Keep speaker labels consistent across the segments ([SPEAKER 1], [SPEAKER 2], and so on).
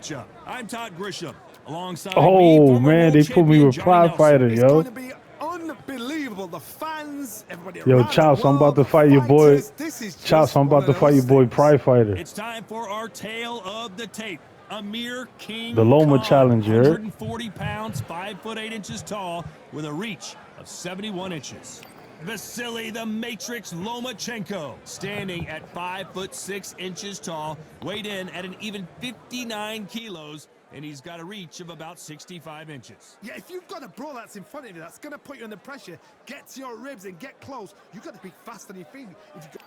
[SPEAKER 1] matchup. I'm Todd Grisham. Alongside me,
[SPEAKER 2] Oh
[SPEAKER 1] former
[SPEAKER 2] man,
[SPEAKER 1] world
[SPEAKER 2] they put me
[SPEAKER 1] champion
[SPEAKER 2] with
[SPEAKER 1] Johnny
[SPEAKER 2] Pride
[SPEAKER 1] Nelson.
[SPEAKER 2] Fighter,
[SPEAKER 3] It's
[SPEAKER 2] yo.
[SPEAKER 3] going to be unbelievable. The fans, everybody
[SPEAKER 2] Yo,
[SPEAKER 3] around the
[SPEAKER 2] Chops, I'm about
[SPEAKER 3] world,
[SPEAKER 2] to
[SPEAKER 3] the
[SPEAKER 2] fight your boy.
[SPEAKER 3] fighters. This is
[SPEAKER 2] Chops,
[SPEAKER 3] just
[SPEAKER 2] I'm
[SPEAKER 3] one
[SPEAKER 2] about to
[SPEAKER 3] of
[SPEAKER 2] fight your
[SPEAKER 3] those
[SPEAKER 2] boy
[SPEAKER 3] things.
[SPEAKER 2] Pride Fighter.
[SPEAKER 1] It's time for our tale of the tape. Amir King
[SPEAKER 2] The Loma
[SPEAKER 1] Khan,
[SPEAKER 2] Challenger.
[SPEAKER 1] 140 pounds, 5'8" tall, with a reach of 71 inches. Vasily the Matrix Lomachenko, standing at 5'6" tall, weighed in at an even 59 kilos, and he's got a reach of about 65 inches.
[SPEAKER 3] Yeah, if you've got a bro that's in front of you, that's going to put you under pressure, get to your ribs and get close, you've got to be fast on your feet. If you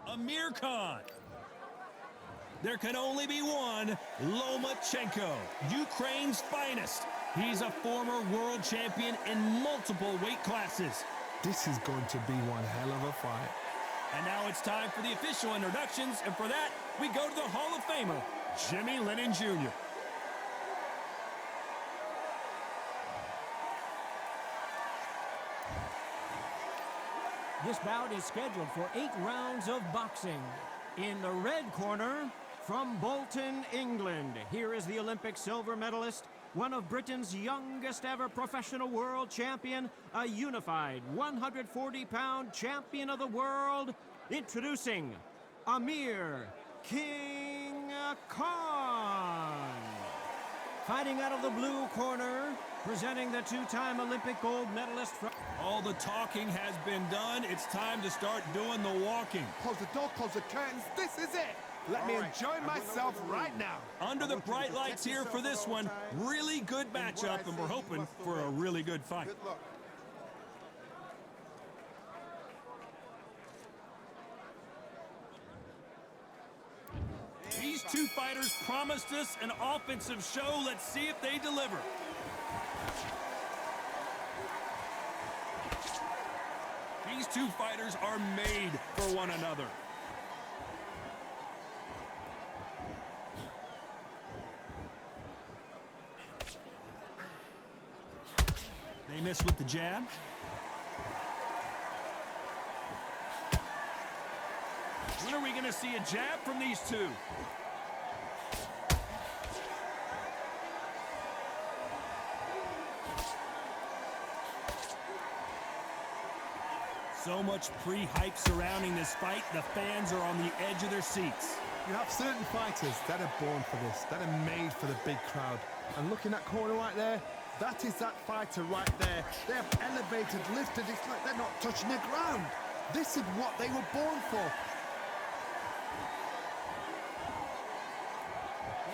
[SPEAKER 3] go
[SPEAKER 1] Amir Khan. There can only be one, Lomachenko, Ukraine's finest. He's a former world champion in multiple weight classes.
[SPEAKER 3] This is going to be one hell of a fight.
[SPEAKER 1] And now it's time for the official introductions, and for that, we go to the Hall of Famer, Jimmy Lennon Jr.
[SPEAKER 4] This bout is scheduled for 8 rounds of boxing. In the red corner, from Bolton, England, here is the Olympic silver medalist, one of Britain's youngest ever professional world champion, a unified 140-pound champion of the world, introducing Amir King Khan. Fighting out of the blue corner, presenting the 2-time Olympic gold medalist from...
[SPEAKER 1] All the talking has been done. It's time to start doing the walking.
[SPEAKER 3] Close the door, close the curtains. This is it. Let me enjoy myself right now.
[SPEAKER 1] Under the bright lights here for this one, really good matchup, and we're hoping for a really good fight. These two fighters promised us an offensive show. Let's see if they deliver. These two fighters are made for one another. They miss with the jab. When are we going to see a jab from these two? So much pre-hype surrounding this fight, the fans are on the edge of their seats.
[SPEAKER 3] You have certain fighters that are born for this, that are made for the big crowd. And looking at corner right there, that is that fighter right there. They have elevated, lifted, it's like they're not touching the ground. This is what they were born for.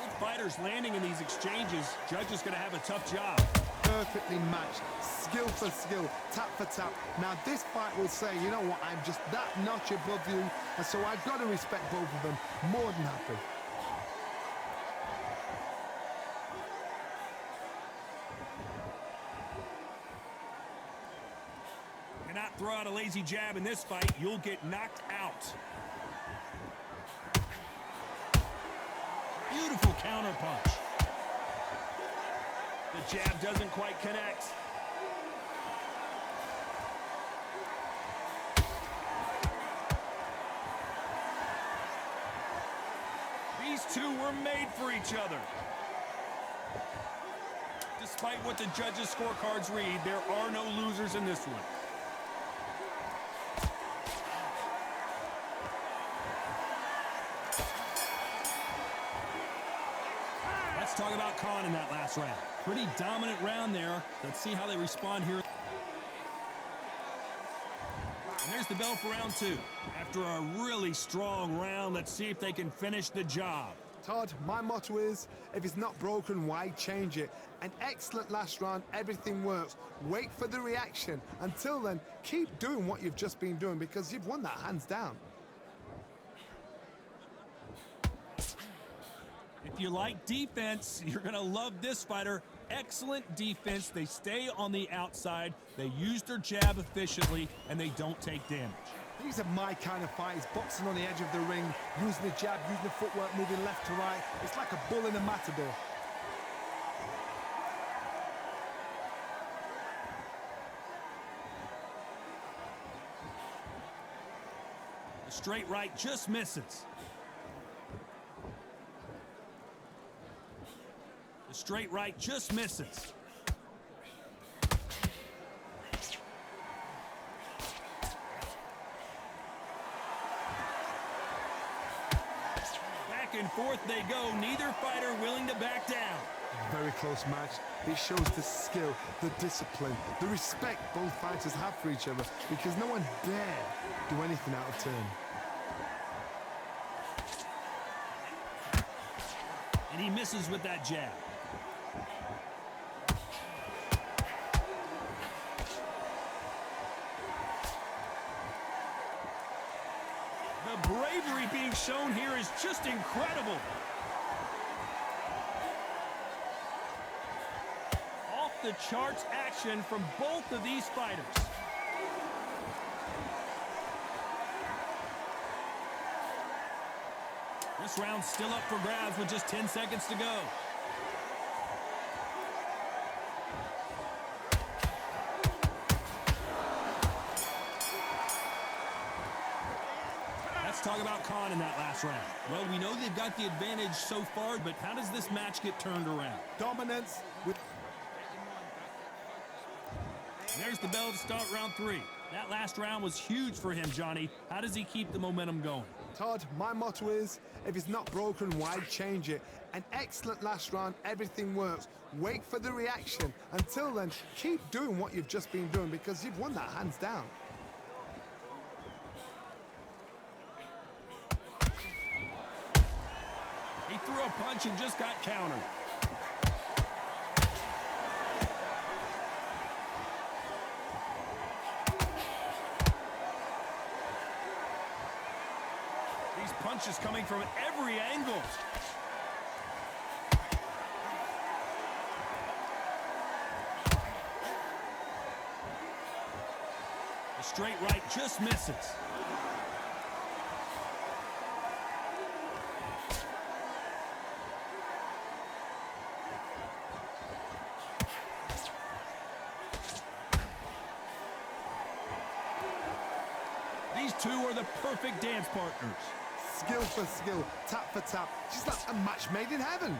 [SPEAKER 1] Both fighters landing in these exchanges, judges going to have a tough job.
[SPEAKER 3] Perfectly matched, skill for skill, tap for tap. Now this fight will say, you know what, I'm just that notch above you, and so I've got to respect both of them. More than happy.
[SPEAKER 1] Cannot throw out a lazy jab in this fight, you'll get knocked out. Beautiful counter punch. The jab doesn't quite connect. These two were made for each other. Despite what the judges' scorecards read, there are no losers in this one. Let's talk about Khan in that last round. Pretty dominant round there. Let's see how they respond here. And there's the bell for round two. After a really strong round, let's see if they can finish the job.
[SPEAKER 3] Todd, my motto is, if it's not broken, why change it? An excellent last round, everything works. Wait for the reaction. Until then, keep doing what you've just been doing because you've won that hands down.
[SPEAKER 1] If you like defense, you're going to love this fighter. Excellent defense. They stay on the outside. They use their jab efficiently, and they don't take damage.
[SPEAKER 3] These are my kind of fights, boxing on the edge of the ring, using the jab, using the footwork, moving left to right. It's like a bull in a matador.
[SPEAKER 1] The straight right just misses. The straight right just misses. Back and forth they go, neither fighter willing to back down.
[SPEAKER 3] Very close match. It shows the skill, the discipline, the respect both fighters have for each other, because no one dare do anything out of turn.
[SPEAKER 1] And he misses with that jab. The bravery being shown here is just incredible. Off the charts action from both of these fighters. This round's still up for grabs with just 10 seconds to go. Let's talk about Khan in that last round. Well, we know they've got the advantage so far, but how does this match get turned around?
[SPEAKER 3] Dominance with...
[SPEAKER 1] There's the bell to start round 3. That last round was huge for him, Johnny. How does he keep the momentum going?
[SPEAKER 3] Todd, my motto is, if it's not broken, why change it? An excellent last round, everything works. Wait for the reaction. Until then, keep doing what you've just been doing, because you've won that hands down.
[SPEAKER 1] He threw a punch and just got countered. These punches coming from every angle. The straight right just misses. These two are the perfect dance partners.
[SPEAKER 3] Skill for skill, tap for tap. She's like a match made in heaven.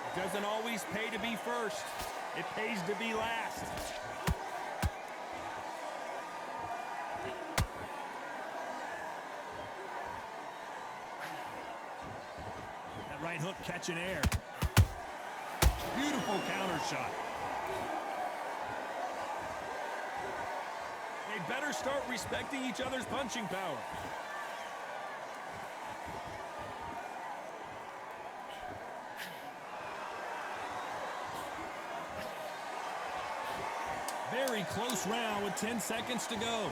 [SPEAKER 1] It doesn't always pay to be first. It pays to be last. That right hook catching air. Beautiful counter shot. They better start respecting each other's punching power. Very close round with 10 seconds to go.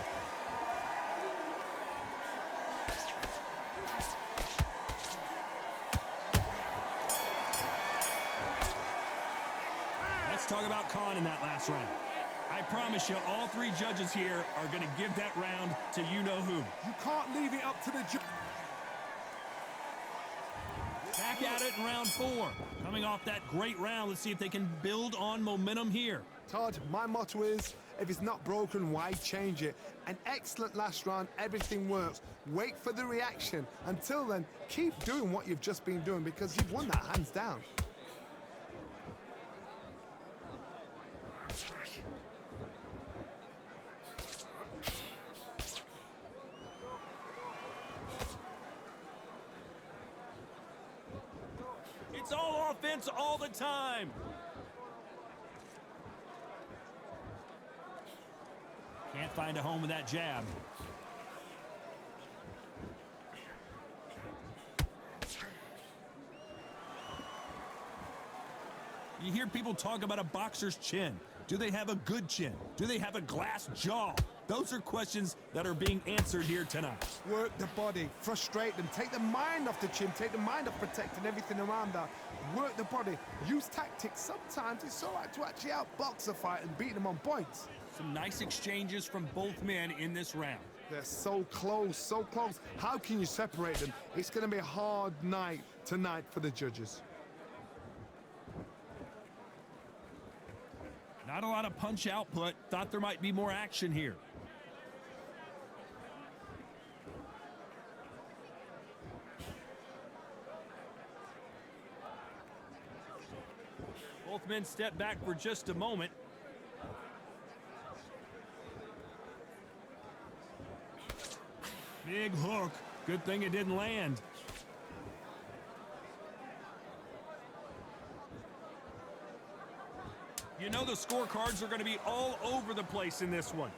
[SPEAKER 1] Let's talk about Khan in that last round. I promise you, all three judges here are going to give that round to you-know-who.
[SPEAKER 3] You can't leave it up to the judge.
[SPEAKER 1] Back at it in round 4. Coming off that great round, let's see if they can build on momentum here.
[SPEAKER 3] Todd, my motto is, if it's not broken, why change it? An excellent last round, everything works. Wait for the reaction. Until then, keep doing what you've just been doing, because you've won that hands down.
[SPEAKER 1] It's all offense all the time. Can't find a home with that jab. You hear people talk about a boxer's chin. Do they have a good chin? Do they have a glass jaw? Those are questions that are being answered here tonight.
[SPEAKER 3] Work the body, frustrate them, take the mind off the chin, take the mind off protecting everything around that. Work the body, use tactics. Sometimes it's all right to actually outbox a fight and beat them on points.
[SPEAKER 1] Some nice exchanges from both men in this round.
[SPEAKER 3] They're so close, so close. How can you separate them? It's going to be a hard night tonight for the judges.
[SPEAKER 1] Not a lot of punch output. Thought there might be more action here. Both men step back for just a moment. Big hook. Good thing it didn't land. You know the scorecards are going to be all over the place in this one.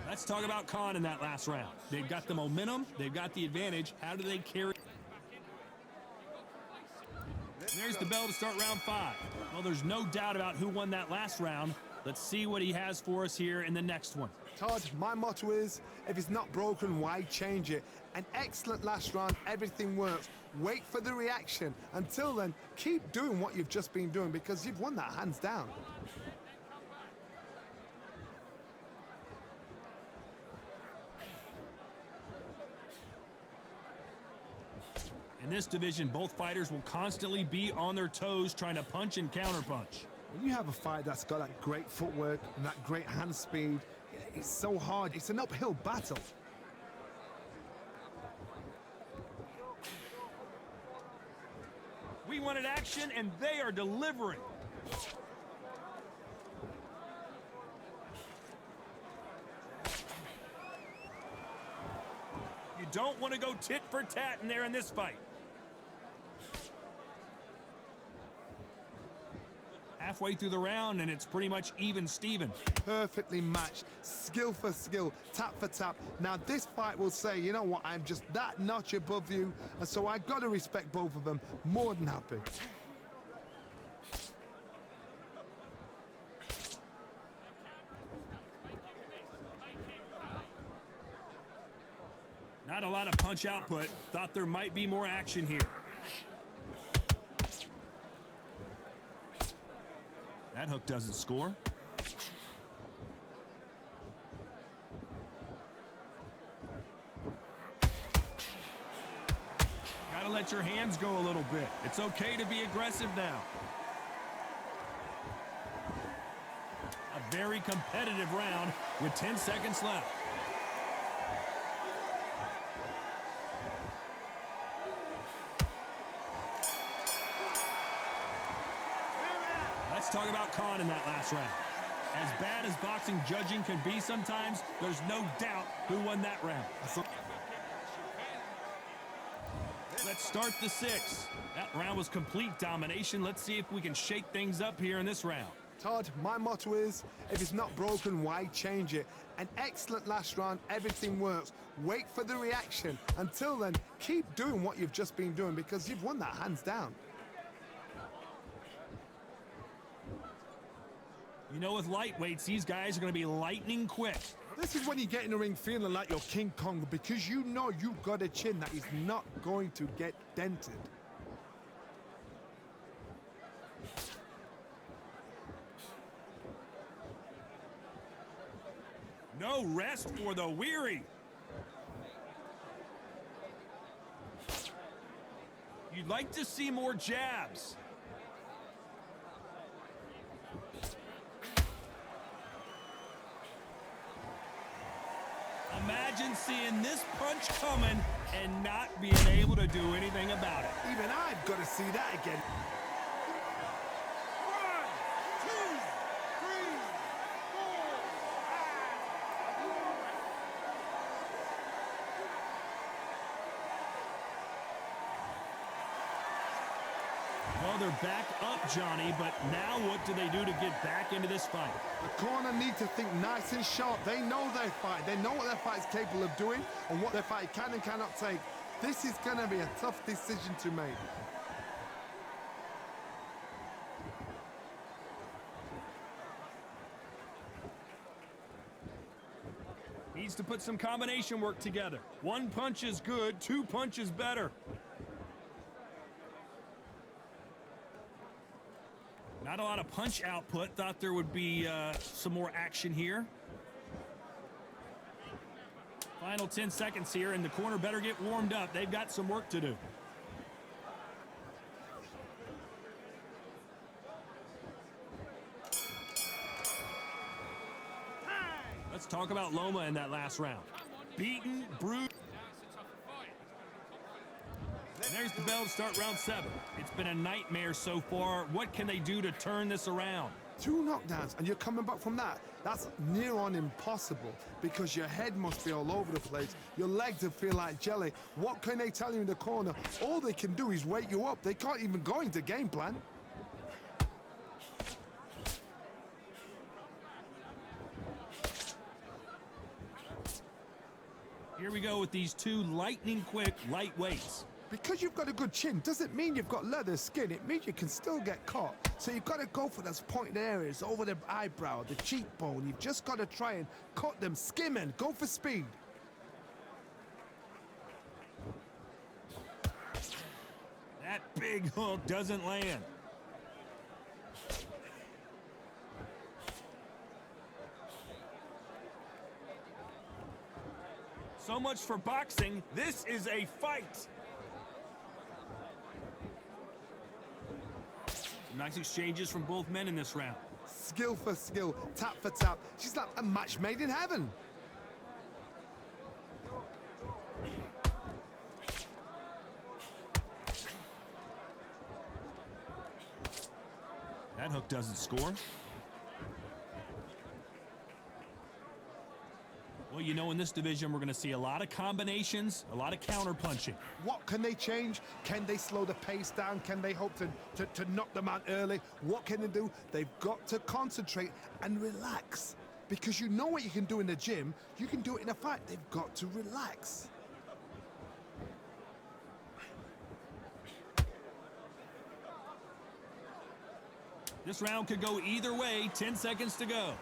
[SPEAKER 1] Let's talk about Khan in that last round. They've got the momentum. They've got the advantage. How do they carry? There's the bell to start round 5. Well, there's no doubt about who won that last round. Let's see what he has for us here in the next one.
[SPEAKER 3] Todd, my motto is, if it's not broken, why change it? An excellent last round, everything works. Wait for the reaction. Until then, keep doing what you've just been doing because you've won that hands down.
[SPEAKER 1] In this division, both fighters will constantly be on their toes trying to punch and counterpunch.
[SPEAKER 3] When you have a fight that's got that great footwork and that great hand speed, it's so hard. It's an uphill battle.
[SPEAKER 1] We wanted action, and they are delivering. You don't want to go tit for tat in there in this fight. Halfway through the round, and it's pretty much even Steven.
[SPEAKER 3] Perfectly matched, skill for skill, tap for tap. Now this fight will say, you know what, I'm just that notch above you, and so I got to respect both of them. More than happy.
[SPEAKER 1] Not a lot of punch output. Thought there might be more action here. That hook doesn't score. Gotta let your hands go a little bit. It's okay to be aggressive now. A very competitive round with 10 seconds left. Let's talk about Khan in that last round. As bad as boxing judging can be sometimes, there's no doubt who won that round. Let's start the 6th. That round was complete domination. Let's see if we can shake things up here in this round.
[SPEAKER 3] Todd, my motto is, if it's not broken, why change it? An excellent last round, everything works. Wait for the reaction. Until then, keep doing what you've just been doing because you've won that hands down.
[SPEAKER 1] You know, with lightweights, these guys are going to be lightning quick.
[SPEAKER 3] This is when you get in the ring feeling like you're King Kong because you know you've got a chin that is not going to get dented.
[SPEAKER 1] No rest for the weary. You'd like to see more jabs. Imagine seeing this punch coming and not being able to do anything about it.
[SPEAKER 3] Even I've got to see that again. 1, 2, 3, 4, 5.
[SPEAKER 1] Well, they're back up, Johnny, but now what do they do to get back into this fight?
[SPEAKER 3] The corner need to think nice and sharp. They know their fight. They know what their fight is capable of doing and what their fight can and cannot take. This is going to be a tough decision to make.
[SPEAKER 1] Needs to put some combination work together. One punch is good, 2 punches better. Not a lot of punch output. Thought there would be some more action here. Final 10 seconds here, and the corner better get warmed up. They've got some work to do. Let's talk about Loma in that last round. beaten, bruised. And there's the bell to start round 7. It's been a nightmare so far. What can they do to turn this around?
[SPEAKER 3] 2 knockdowns, and you're coming back from that. That's near on impossible because your head must be all over the place. Your legs will feel like jelly. What can they tell you in the corner? All they can do is wake you up. They can't even go into game plan.
[SPEAKER 1] Here we go with these 2 lightning-quick lightweights.
[SPEAKER 3] Because you've got a good chin doesn't mean you've got leather skin. It means you can still get caught. So you've got to go for those pointed areas, over the eyebrow, the cheekbone. You've just got to try and cut them, skim and go for speed.
[SPEAKER 1] That big hook doesn't land. So much for boxing. This is a fight. Nice exchanges from both men in this round.
[SPEAKER 3] Skill for skill, tap for tap. She's like a match made in heaven.
[SPEAKER 1] That hook doesn't score. Well, you know, in this division, we're going to see a lot of combinations, a lot of counter punching.
[SPEAKER 3] What can they change? Can they slow the pace down? Can they hope to knock them out early? What can they do? They've got to concentrate and relax. Because you know what you can do in the gym, you can do it in a fight. They've got to relax.
[SPEAKER 1] This round could go either way. 10 seconds to go.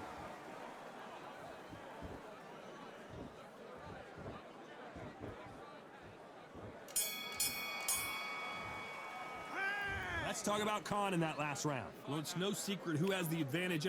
[SPEAKER 1] Let's talk about Khan in that last round. Well, it's no secret who has the advantage.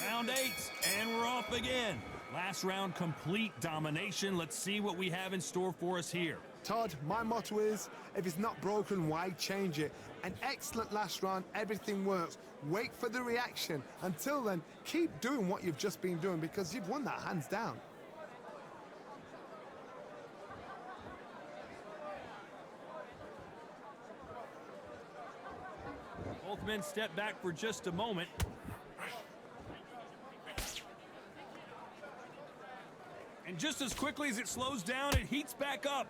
[SPEAKER 1] Round 8, and we're off again. Last round, complete domination. Let's see what we have in store for us here.
[SPEAKER 3] Todd, my motto is, if it's not broken, why change it? An excellent last round, everything works. Wait for the reaction. Until then, keep doing what you've just been doing because you've won that hands down.
[SPEAKER 1] Both men step back for just a moment. And just as quickly as it slows down, it heats back up.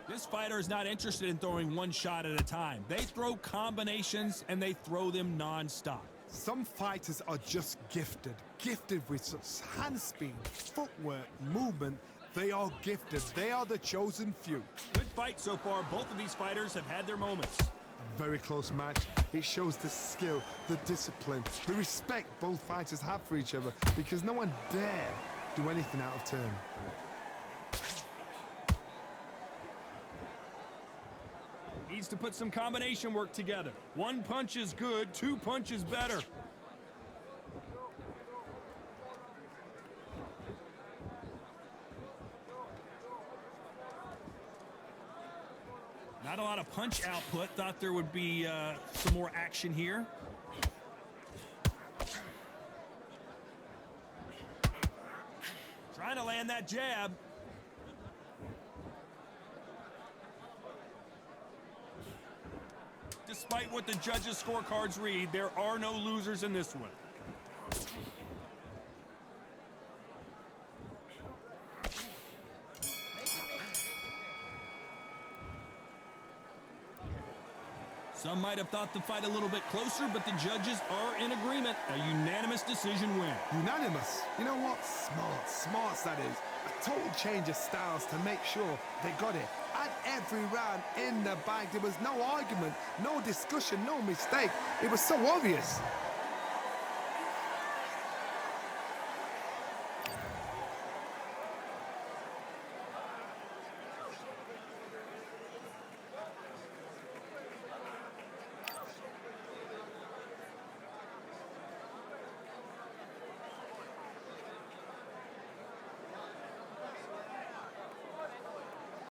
[SPEAKER 1] This fighter is not interested in throwing one shot at a time. They throw combinations, and they throw them non-stop.
[SPEAKER 3] Some fighters are just gifted with such hand speed, footwork, movement. They are gifted. They are the chosen few.
[SPEAKER 1] Good fight so far. Both of these fighters have had their moments.
[SPEAKER 3] A very close match. It shows the skill, the discipline, the respect both fighters have for each other because no one dare do anything out of turn.
[SPEAKER 1] Needs to put some combination work together. One punch is good, 2 punches better. Not a lot of punch output. Thought there would be some more action here. Trying to land that jab. Despite what the judges' scorecards read, there are no losers in this one. Some might have thought the fight a little bit closer, but the judges are in agreement. A unanimous decision win.
[SPEAKER 3] Unanimous. You know what? Smart that is. A total change of styles to make sure they got it. At every round in the bag, there was no argument, no discussion, no mistake. It was so obvious.